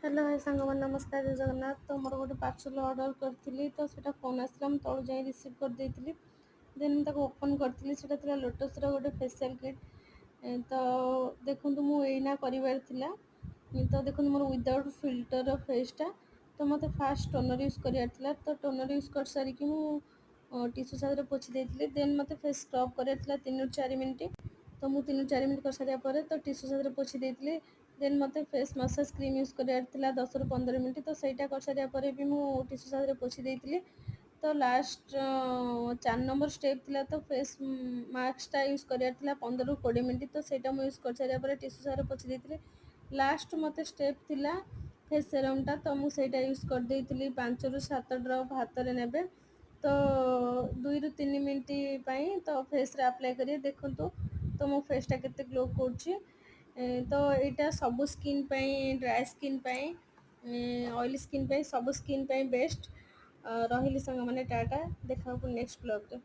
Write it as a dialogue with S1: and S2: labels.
S1: Hello hi सांगमान नमस्कार जय जगन्नाथ। तो मोर गोटे पार्सल ऑर्डर करी तो सेटा फोन आसला मुझे तलू जाए रिसीव कर देती देन ताको ओपन करी से लोटस गोटे फेशियल किट। तो देखूँ मुझा कर तो देखो मोर विदाउट फिल्टर फेसटा। तो मत फास्ट टोनर यूज करार तो टोनर यूज कर सारिकी टीसू साथ पोछि देती देन मत फेस स्क्रब करार 3-4 मिनिट। तो मुझे 3-4 मिनिट कर सारापर तो टीसू साथ पोछि देती देन मत फेस मसाज क्रीम यूज करार 10-15 मिनिट। तो सहीटा कर सारापर भी मुझे टीसू साथ पोछि देती। तो लास्ट 4 नंबर स्टेप थिला तो फेस मास्कटा यूज करार 15-20 मिनिट। तो सहीटा मुझे यूज कर सारापर टीसू साथ पोछि देती। लास्ट मत स्टेप थिला फेस सेरमटा तो मुझे यूज कर देती 5-7 ड्रप हाथ में नेबे। तो 2-3 मिनिट तो फेस रे अप्लाई करिए देखूँ तो मो फेसटा केते ग्लो कर। तो यहाँ सब skin dry skin oily skin सब स्किन बेस्ट रही सांग मैंने टाटा देखा नेक्स्ट ब्लॉग रे।